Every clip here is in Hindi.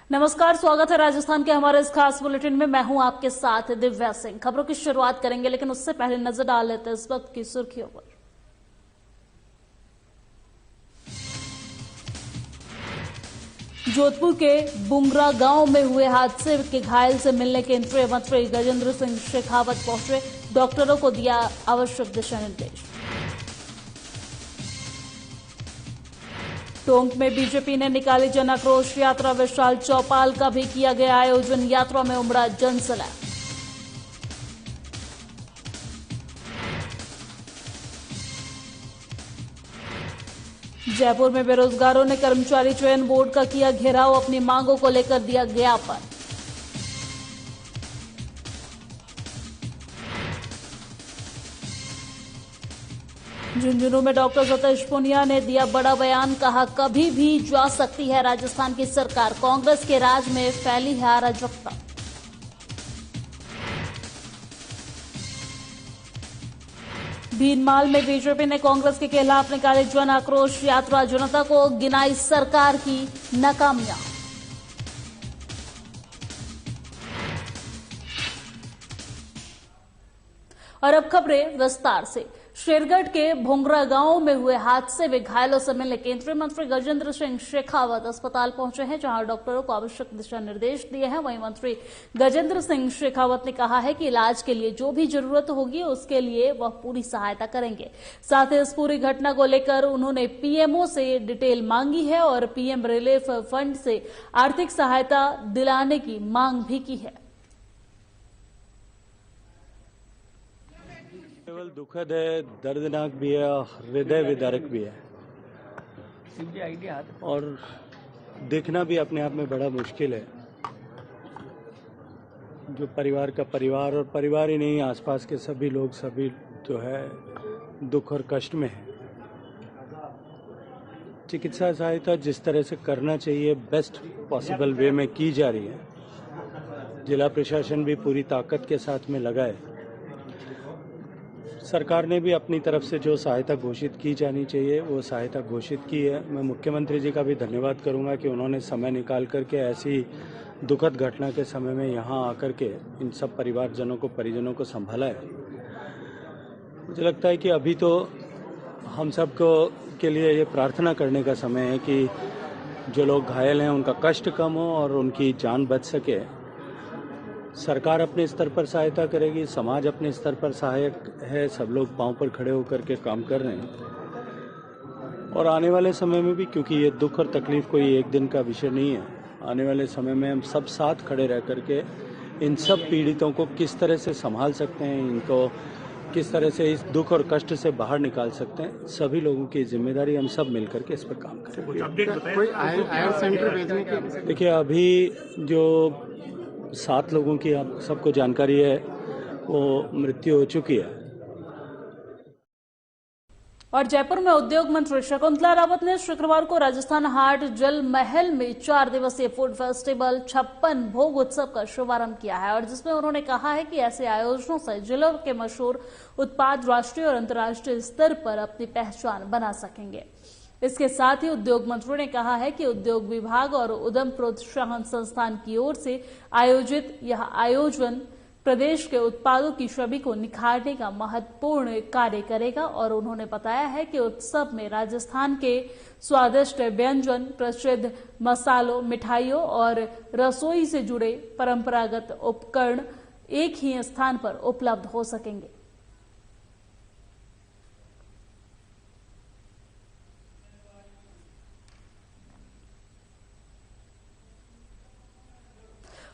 नमस्कार, स्वागत है राजस्थान के हमारे इस खास बुलेटिन में। मैं हूं आपके साथ दिव्या सिंह। खबरों की शुरुआत करेंगे, लेकिन उससे पहले नजर डाल लेते हैं इस वक्त की सुर्खियों पर। जोधपुर के बुंगरा गांव में हुए हादसे के घायल से मिलने केंद्रीय मंत्री गजेंद्र सिंह शेखावत पहुंचे। डॉक्टरों को दिया आवश्यक दिशा निर्देश। टोंक में बीजेपी ने निकाली जन आक्रोश यात्रा। विशाल चौपाल का भी किया गया आयोजन। यात्रा में उमड़ा जनसैलाब। जयपुर में बेरोजगारों ने कर्मचारी चयन बोर्ड का किया घेराव। अपनी मांगों को लेकर दिया ज्ञापन। झुंझुनू में डॉक्टर सतीश पूनिया ने दिया बड़ा बयान। कहा, कभी भी जा सकती है राजस्थान की सरकार। कांग्रेस के राज में फैली है अराजकता। भीनमाल में बीजेपी ने कांग्रेस के खिलाफ निकाली जन आक्रोश यात्रा। जनता को गिनाई सरकार की नाकामियां। और अब खबरें विस्तार से। शेरगढ़ के भोंगरा गांव में हुए हादसे में घायलों से मिलने केंद्रीय मंत्री गजेंद्र सिंह शेखावत अस्पताल पहुंचे हैं, जहां डॉक्टरों को आवश्यक दिशा निर्देश दिए हैं। वहीं मंत्री गजेंद्र सिंह शेखावत ने कहा है कि इलाज के लिए जो भी जरूरत होगी उसके लिए वह पूरी सहायता करेंगे। साथ ही इस पूरी घटना को लेकर उन्होंने पीएमओ से डिटेल मांगी है और पीएम रिलीफ फंड से आर्थिक सहायता दिलाने की मांग भी की है। केवल दुखद है, दर्दनाक भी है, हृदय विदारक भी है और देखना भी अपने आप में बड़ा मुश्किल है। जो परिवार का परिवार और परिवार ही नहीं, आसपास के सभी लोग सभी जो है दुख और कष्ट में है। चिकित्सा सहायता जिस तरह से करना चाहिए बेस्ट पॉसिबल वे में की जा रही है। जिला प्रशासन भी पूरी ताकत के साथ में लगा है। सरकार ने भी अपनी तरफ से जो सहायता घोषित की जानी चाहिए वो सहायता घोषित की है। मैं मुख्यमंत्री जी का भी धन्यवाद करूंगा कि उन्होंने समय निकाल करके ऐसी दुखद घटना के समय में यहाँ आकर के इन सब परिवारजनों को परिजनों को संभाला है। मुझे लगता है कि अभी तो हम सबको के लिए ये प्रार्थना करने का समय है कि जो लोग घायल हैं उनका कष्ट कम हो और उनकी जान बच सके। सरकार अपने स्तर पर सहायता करेगी, समाज अपने स्तर पर सहायक है, सब लोग पांव पर खड़े होकर के काम कर रहे हैं। और आने वाले समय में भी, क्योंकि ये दुख और तकलीफ कोई एक दिन का विषय नहीं है, आने वाले समय में हम सब साथ खड़े रह करके इन सब पीड़ितों को किस तरह से संभाल सकते हैं, इनको किस तरह से इस दुख और कष्ट से बाहर निकाल सकते हैं, सभी लोगों की जिम्मेदारी हम सब मिलकर के इस पर काम करें। कोई आयर सेंटर भेजने की? देखिए, अभी जो 7 लोगों की आप सबको जानकारी है वो मृत्यु हो चुकी है। और जयपुर में उद्योग मंत्री शकुंतला रावत ने शुक्रवार को राजस्थान हाट जल महल में 4 दिवसीय फूड फेस्टिवल 56 भोग उत्सव का शुभारंभ किया है, और जिसमें उन्होंने कहा है कि ऐसे आयोजनों से जिलों के मशहूर उत्पाद राष्ट्रीय और अंतर्राष्ट्रीय स्तर पर अपनी पहचान बना सकेंगे। इसके साथ ही उद्योग मंत्री ने कहा है कि उद्योग विभाग और उद्यम प्रोत्साहन संस्थान की ओर से आयोजित यह आयोजन प्रदेश के उत्पादों की छवि को निखारने का महत्वपूर्ण कार्य करेगा। और उन्होंने बताया है कि उत्सव में राजस्थान के स्वादिष्ट व्यंजन, प्रसिद्ध मसालों, मिठाइयों और रसोई से जुड़े परंपरागत उपकरण एक ही स्थान पर उपलब्ध हो सकेंगे।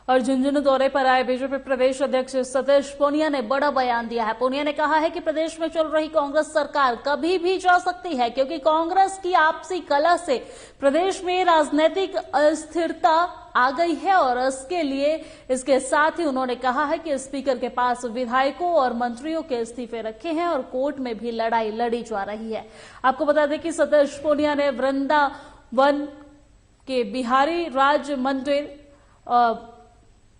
और झुंझुनू दौरे पर आए बीजेपी प्रदेश अध्यक्ष सतीश पूनिया ने बड़ा बयान दिया है। पूनिया ने कहा है कि प्रदेश में चल रही कांग्रेस सरकार कभी भी जा सकती है, क्योंकि कांग्रेस की आपसी कलह से प्रदेश में राजनीतिक अस्थिरता आ गई है। और इसके साथ ही उन्होंने कहा है कि स्पीकर के पास विधायकों और मंत्रियों के इस्तीफे रखे हैं और कोर्ट में भी लड़ाई लड़ी जा रही है। आपको बता दें कि सतीश पूनिया ने वृंदावन के बिहारी राज मंदिर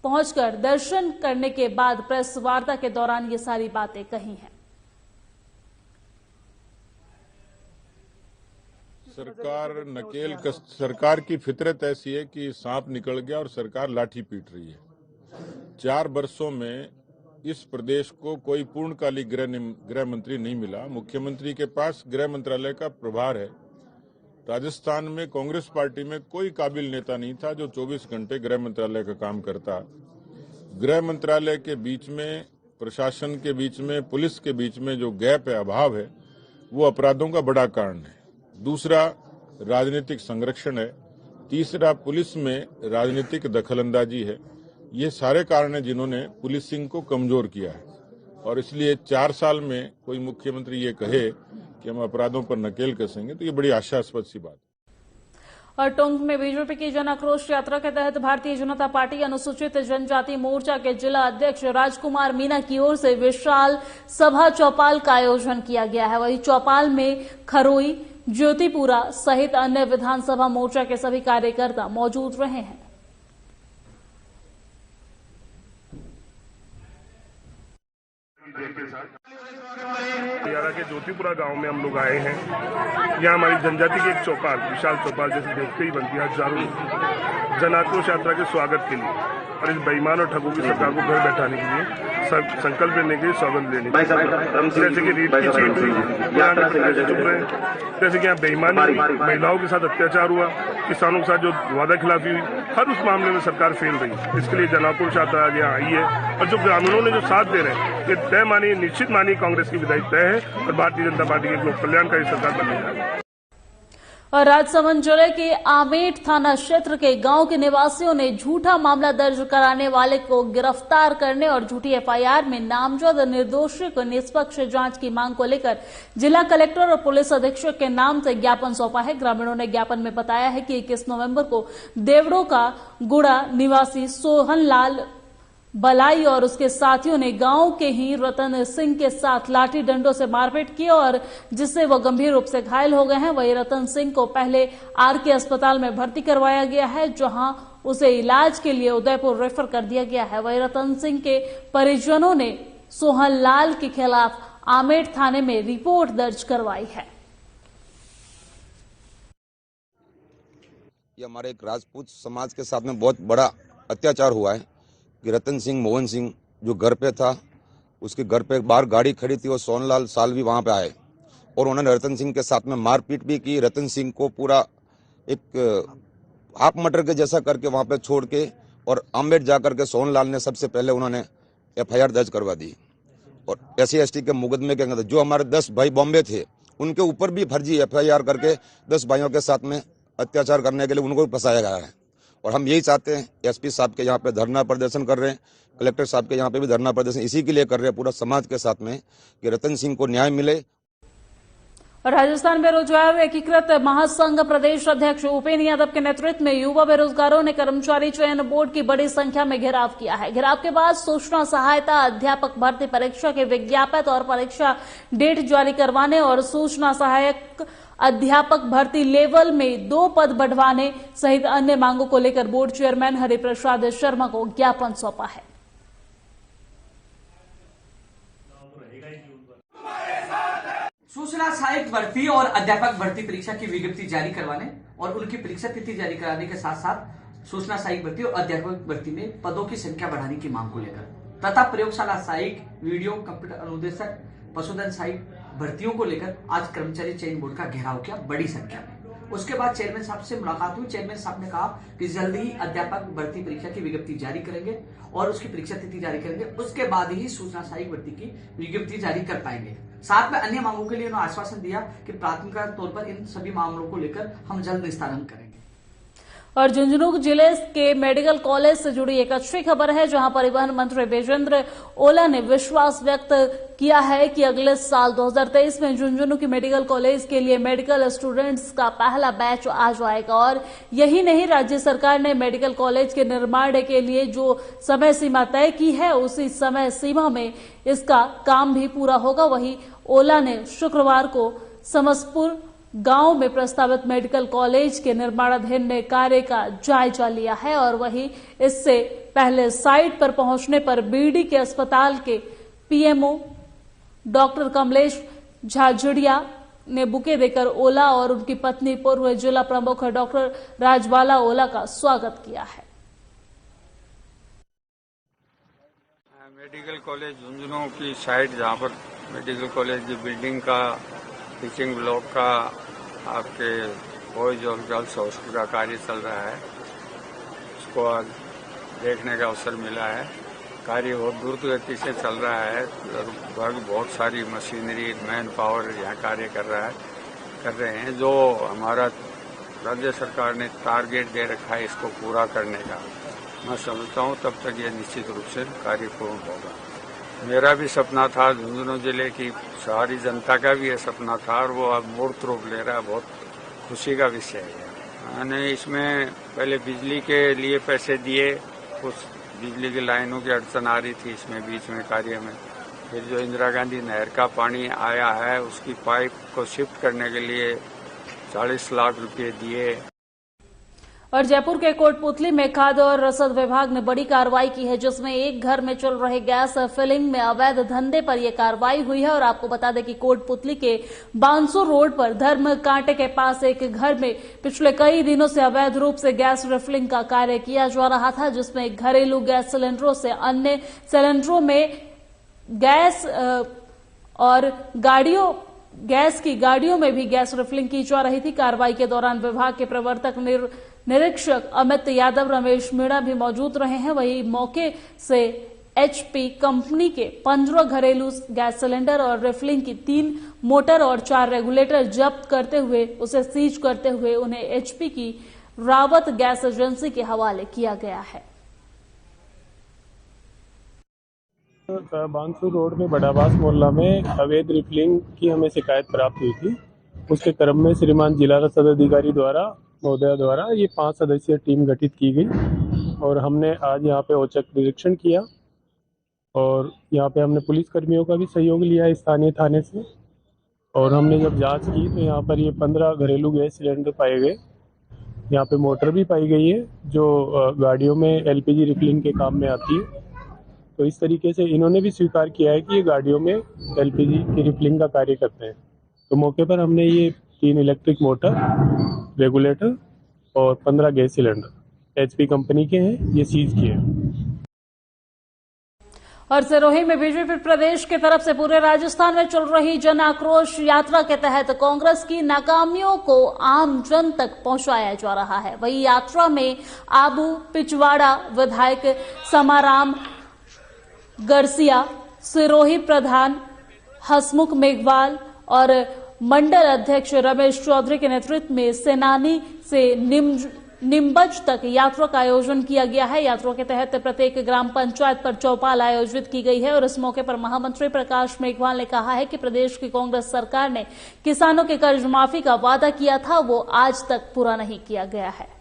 पहुंचकर दर्शन करने के बाद प्रेस वार्ता के दौरान ये सारी बातें कही हैं। सरकार की फितरत ऐसी है कि सांप निकल गया और सरकार लाठी पीट रही है। 4 वर्षों में इस प्रदेश को कोई पूर्णकालिक गृह मंत्री नहीं मिला। मुख्यमंत्री के पास गृह मंत्रालय का प्रभार है। राजस्थान में कांग्रेस पार्टी में कोई काबिल नेता नहीं था जो 24 घंटे गृह मंत्रालय का काम करता। गृह मंत्रालय के बीच में, प्रशासन के बीच में, पुलिस के बीच में जो गैप है, अभाव है, वो अपराधों का बड़ा कारण है। दूसरा, राजनीतिक संरक्षण है। तीसरा, पुलिस में राजनीतिक दखलंदाजी है। ये सारे कारण हैं जिन्होंने पुलिसिंग को कमजोर किया है और इसलिए 4 साल में कोई मुख्यमंत्री ये कहे कि हम अपराधों पर नकेल कसेंगे तो ये बड़ी आशास्पद सी बात है। और टोंक में बीजेपी की जन आक्रोश यात्रा के तहत भारतीय जनता पार्टी अनुसूचित जनजाति मोर्चा के जिला अध्यक्ष राजकुमार मीना की ओर से विशाल सभा चौपाल का आयोजन किया गया है। वहीं चौपाल में खरोई, ज्योतिपुरा सहित अन्य विधानसभा मोर्चा के सभी कार्यकर्ता मौजूद रहे हैं। हरियाणा के ज्योतिपुरा गांव में हम लोग आए हैं। यहाँ हमारी जनजाति की एक चौपाल, विशाल चौपाल जैसे देखते ही बनती है, हजारों जन आक्रोश यात्रा के स्वागत के लिए और इस बेईमान और ठगों की सरकार को घर बैठाने के लिए संकल्प लेने के लिए, सौगंध लेने के लिए। जैसे कि रीट की चीट हुई, चुप रहे। जैसे कि यहाँ बेईमानी, महिलाओं के साथ अत्याचार हुआ, किसानों के साथ जो वादा खिलाफी हुई, हर उस मामले में सरकार फेल रही। इसके लिए जन आक्रोश यात्रा आज यहाँ आई है और जो ग्रामीणों ने जो साथ दे रहे हैं, ये तय मानिए, निश्चित मानिए कांग्रेस की विदाई तय है और भारतीय जनता पार्टी की लोक कल्याणकारी सरकार बनने जा रही है। और राजसमंद जिले के आमेठ थाना क्षेत्र के गांव के निवासियों ने झूठा मामला दर्ज कराने वाले को गिरफ्तार करने और झूठी एफआईआर में नामजद निर्दोषी को निष्पक्ष जांच की मांग को लेकर जिला कलेक्टर और पुलिस अधीक्षक के नाम से ज्ञापन सौंपा है। ग्रामीणों ने ज्ञापन में बताया है कि 21 नवंबर को देवड़ों का गुड़ा निवासी सोहनलाल बलाई और उसके साथियों ने गांव के ही रतन सिंह के साथ लाठी डंडों से मारपीट की और जिससे वो गंभीर रूप से घायल हो गए हैं। वहीं रतन सिंह को पहले आरके अस्पताल में भर्ती करवाया गया है, जहां उसे इलाज के लिए उदयपुर रेफर कर दिया गया है। वहीं रतन सिंह के परिजनों ने सोहनलाल के खिलाफ आमेठ थाने में रिपोर्ट दर्ज करवाई है। ये हमारे एक राजपूत समाज के साथ में बहुत बड़ा अत्याचार हुआ है कि रतन सिंह, मोहन सिंह जो घर पे था, उसके घर पे बाहर गाड़ी खड़ी थी और सोनलाल साल भी वहां पे आए और उन्होंने रतन सिंह के साथ में मारपीट भी की। रतन सिंह को पूरा एक हाफ मटर के जैसा करके वहां पे छोड़ के और आम्बेड जाकर के सोनलाल ने सबसे पहले उन्होंने एफआईआर दर्ज करवा दी और SC/ST के मुकदमे के अंदर जो हमारे 10 भाई बॉम्बे थे उनके ऊपर भी फर्जी एफआईआर करके 10 भाइयों के साथ में अत्याचार करने के लिए उनको फंसाया गया है। और हम यही चाहते हैं, SP साहब के यहाँ पे धरना प्रदर्शन कर रहे हैं, कलेक्टर साहब के यहाँ पे भी धरना प्रदर्शन इसी के लिए कर रहे हैं पूरा समाज के साथ में कि रतन सिंह को न्याय मिले। और राजस्थान बेरोजगार एकीकृत महासंघ प्रदेश अध्यक्ष उपेन्द्र यादव के नेतृत्व में युवा बेरोजगारों ने कर्मचारी चयन बोर्ड की बड़ी संख्या में घेराव किया है। घेराव के बाद सूचना सहायता अध्यापक भर्ती परीक्षा के विज्ञापन और परीक्षा डेट जारी करवाने और सूचना सहायक अध्यापक भर्ती लेवल में 2 पद बढ़वाने सहित अन्य मांगों को लेकर बोर्ड चेयरमैन हरिप्रसाद शर्मा को ज्ञापन सौंपा है। सूचना सहायक भर्ती और अध्यापक भर्ती परीक्षा की विज्ञप्ति जारी करवाने और उनकी परीक्षा तिथि जारी कराने के साथ साथ सूचना सहायक भर्ती और अध्यापक भर्ती में पदों की संख्या बढ़ाने की मांग को लेकर तथा प्रयोगशाला सहायक, वीडियो, कंप्यूटर अनुदेशक, पशुधन सहायक भर्तियों को लेकर आज कर्मचारी चयन बोर्ड का घेराव किया बड़ी संख्या में। उसके बाद चेयरमैन साहब से मुलाकात हुई। चेयरमैन साहब ने कहा कि जल्द ही अध्यापक भर्ती परीक्षा की विज्ञप्ति जारी करेंगे और उसकी परीक्षा तिथि जारी करेंगे। उसके बाद ही सूचना सहायक भर्ती की विज्ञप्ति जारी कर पाएंगे। साथ में अन्य मांगों के लिए उन्होंने आश्वासन दिया कि प्राथमिकता तौर पर इन सभी मामलों को लेकर हम जल्द निस्तारण करेंगे। और झुंझुनू जिले के मेडिकल कॉलेज से जुड़ी एक अच्छी खबर है, जहां परिवहन मंत्री विजेंद्र ओला ने विश्वास व्यक्त किया है कि अगले साल 2023 में झुंझुनू की मेडिकल कॉलेज के लिए मेडिकल स्टूडेंट्स का पहला बैच आ जाएगा। और यही नहीं, राज्य सरकार ने मेडिकल कॉलेज के निर्माण के लिए जो समय सीमा तय की है उसी समय सीमा में इसका काम भी पूरा होगा। वहीं ओला ने शुक्रवार को समसपुर गांव में प्रस्तावित मेडिकल कॉलेज के निर्माणाधीन कार्य का जायजा लिया है और वहीं इससे पहले साइट पर पहुंचने पर बीडी के अस्पताल के PMO डॉक्टर कमलेश झाझड़िया ने बुके देकर ओला और उनकी पत्नी पूर्व जिला प्रमुख डॉक्टर राजबाला ओला का स्वागत किया है। मेडिकल कॉलेज झुंझुनू की साइड, जहां पर मेडिकल कॉलेज की बिल्डिंग का, टीचिंग ब्लॉक का, आपके बॉयज और गर्ल्स हॉस्टल का कार्य चल रहा है, उसको आज देखने का अवसर मिला है। कार्य बहुत द्रुत गति से चल रहा है। लगभग बहुत सारी मशीनरी, मैन पावर यहाँ कार्य कर रहे हैं। जो हमारा राज्य सरकार ने टारगेट दे रखा है इसको पूरा करने का, मैं समझता हूँ तब तक ये निश्चित रूप से कार्य पूर्ण होगा। मेरा भी सपना था, झुंझुनू जिले की सारी जनता का भी ये सपना था और वो अब मूर्त रूप ले रहा है। बहुत खुशी का विषय है। मैंने इसमें पहले बिजली के लिए पैसे दिए, कुछ बिजली की लाइनों की अड़चन आ रही थी इसमें बीच में कार्य में। फिर जो इंदिरा गांधी नहर का पानी आया है उसकी पाइप को शिफ्ट करने के लिए 40 लाख रुपए दिए। और जयपुर के कोटपुतली में खाद्य और रसद विभाग ने बड़ी कार्रवाई की है, जिसमें एक घर में चल रहे गैस फिलिंग में अवैध धंधे पर यह कार्रवाई हुई है। और आपको बता दें कि कोटपुतली के बांसो रोड पर धर्म कांटे के पास एक घर में पिछले कई दिनों से अवैध रूप से गैस रिफिलिंग का कार्य किया जा रहा था, जिसमें घरेलू गैस सिलेंडरों से अन्य सिलेंडरों में गैस और गैस की गाड़ियों में भी गैस रिफिलिंग की जा रही थी। कार्रवाई के दौरान विभाग के प्रवर्तक निरीक्षक अमित यादव, रमेश मीणा भी मौजूद रहे हैं। वही मौके से HP कंपनी के 15 घरेलू गैस सिलेंडर और रिफिलिंग की 3 मोटर और 4 रेगुलेटर जब्त करते हुए उसे सीज करते हुए उन्हें HP की रावत गैस एजेंसी के हवाले किया गया है। बांसुर रोड में बड़ाबास मोहल्ला में अवैध रिफिलिंग की हमें शिकायत प्राप्त हुई थी। उसके क्रम में श्रीमान जिला रसद अधिकारी महोदया द्वारा ये 5 सदस्यीय टीम गठित की गई और हमने आज यहाँ पे औचक निरीक्षण किया और यहाँ पे हमने पुलिस कर्मियों का भी सहयोग लिया स्थानीय थाने से। और हमने जब जांच की तो यहाँ पर ये 15 घरेलू गैस सिलेंडर पाए गए। यहाँ पे मोटर भी पाई गई है जो गाड़ियों में LPG रिफिलिंग के काम में आती है। तो इस तरीके से इन्होंने भी स्वीकार किया है कि ये गाड़ियों में LPG की रिफिलिंग का कार्य करते हैं। तो मौके पर हमने ये 3 इलेक्ट्रिक मोटर, रेगुलेटर और 15 गैस सिलेंडर HP कंपनी के हैं, ये सीज किए हैं। और सिरोही में बीजेपी प्रदेश की तरफ से पूरे राजस्थान में चल रही जन आक्रोश यात्रा के तहत कांग्रेस की नाकामियों को आम जन तक पहुंचाया जा रहा है। वही यात्रा में आबू पिछवाड़ा विधायक समाराम गरसिया, सिरोही प्रधान हसमुख मेघवाल और मंडल अध्यक्ष रमेश चौधरी के नेतृत्व में सेनानी से निम्बज तक यात्रा का आयोजन किया गया है। यात्रा के तहत प्रत्येक ग्राम पंचायत पर चौपाल आयोजित की गई है और इस मौके पर महामंत्री प्रकाश मेघवाल ने कहा है कि प्रदेश की कांग्रेस सरकार ने किसानों के कर्ज माफी का वादा किया था, वो आज तक पूरा नहीं किया गया है।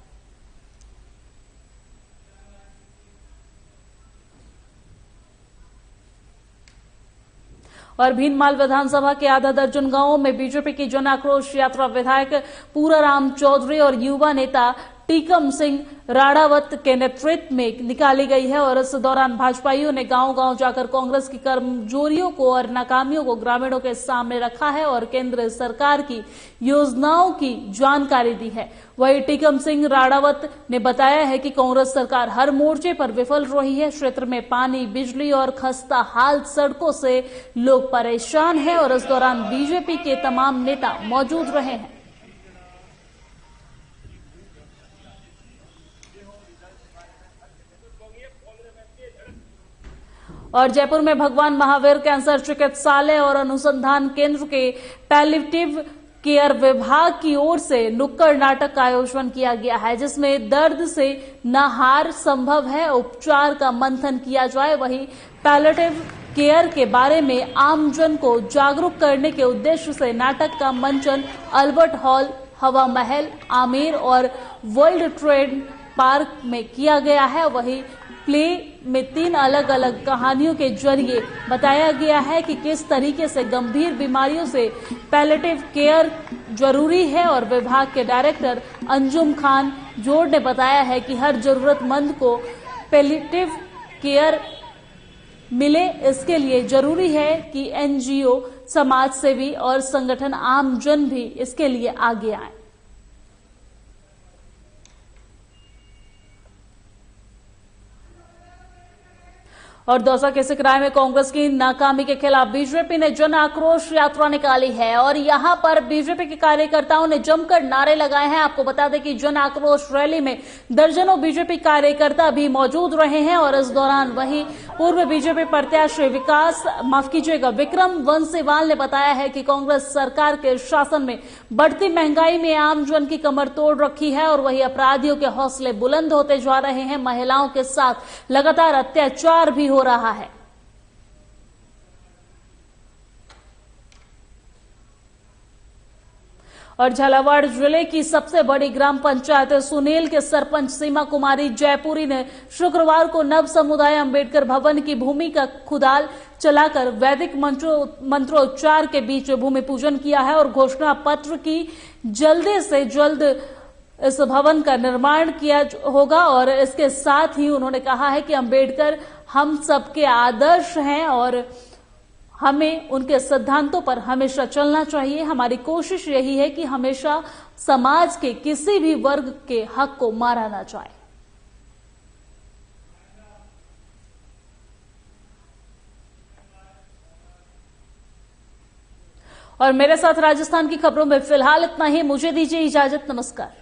और भीनमाल विधानसभा के आधा दर्जन गांवों में बीजेपी की जन आक्रोश यात्रा विधायक पूराराम चौधरी और युवा नेता टीकम सिंह राणावत के नेतृत्व में निकाली गई है। और इस दौरान भाजपाइयों ने गांव-गांव जाकर कांग्रेस की कमजोरियों को और नाकामियों को ग्रामीणों के सामने रखा है और केंद्र सरकार की योजनाओं की जानकारी दी है। वही टीकम सिंह राणावत ने बताया है कि कांग्रेस सरकार हर मोर्चे पर विफल रही है। क्षेत्र में पानी, बिजली और खस्ता हाल सड़कों से लोग परेशान हैं और इस दौरान बीजेपी के तमाम नेता मौजूद रहे हैं। और जयपुर में भगवान महावीर कैंसर चिकित्सालय और अनुसंधान केंद्र के पैलिएटिव केयर विभाग की ओर से नुक्कड़ नाटक का आयोजन किया गया है, जिसमें दर्द से नहार संभव है, उपचार का मंथन किया जाए। वहीं पैलिएटिव केयर के बारे में आमजन को जागरूक करने के उद्देश्य से नाटक का मंचन अल्बर्ट हॉल, हवा महल, आमेर और वर्ल्ड ट्रेड पार्क में किया गया है। वहीं प्ले में 3 अलग अलग कहानियों के जरिए बताया गया है कि किस तरीके से गंभीर बीमारियों से पैलिएटिव केयर जरूरी है। और विभाग के डायरेक्टर अंजुम खान जोड़ ने बताया है कि हर जरूरतमंद को पैलिएटिव केयर मिले, इसके लिए जरूरी है कि NGO समाज सेवी और संगठन आमजन भी इसके लिए आगे आए। और दौसा के सिकराय में कांग्रेस की नाकामी के खिलाफ बीजेपी ने जन आक्रोश यात्रा निकाली है और यहां पर बीजेपी के कार्यकर्ताओं ने जमकर नारे लगाए हैं। आपको बता दें कि जन आक्रोश रैली में दर्जनों बीजेपी कार्यकर्ता भी मौजूद रहे हैं और इस दौरान वहीं पूर्व बीजेपी प्रत्याशी विक्रम वंसीवाल ने बताया है कि कांग्रेस सरकार के शासन में बढ़ती महंगाई में आमजन की कमर तोड़ रखी है और वही अपराधियों के हौसले बुलंद होते जा रहे हैं। महिलाओं के साथ लगातार अत्याचार भी हो रहा है। और झालावाड़ जिले की सबसे बड़ी ग्राम पंचायत सुनील के सरपंच सीमा कुमारी जयपुरी ने शुक्रवार को नव समुदाय अंबेडकर भवन की भूमि का खुदाल चलाकर वैदिक मंत्रोच्चार के बीच भूमि पूजन किया है और घोषणा पत्र की जल्द से जल्द इस भवन का निर्माण किया होगा। और इसके साथ ही उन्होंने कहा है कि अंबेडकर हम सबके आदर्श हैं और हमें उनके सिद्धांतों पर हमेशा चलना चाहिए। हमारी कोशिश यही है कि हमेशा समाज के किसी भी वर्ग के हक को मारा ना जाए। और मेरे साथ राजस्थान की खबरों में फिलहाल इतना ही। मुझे दीजिए इजाजत। नमस्कार।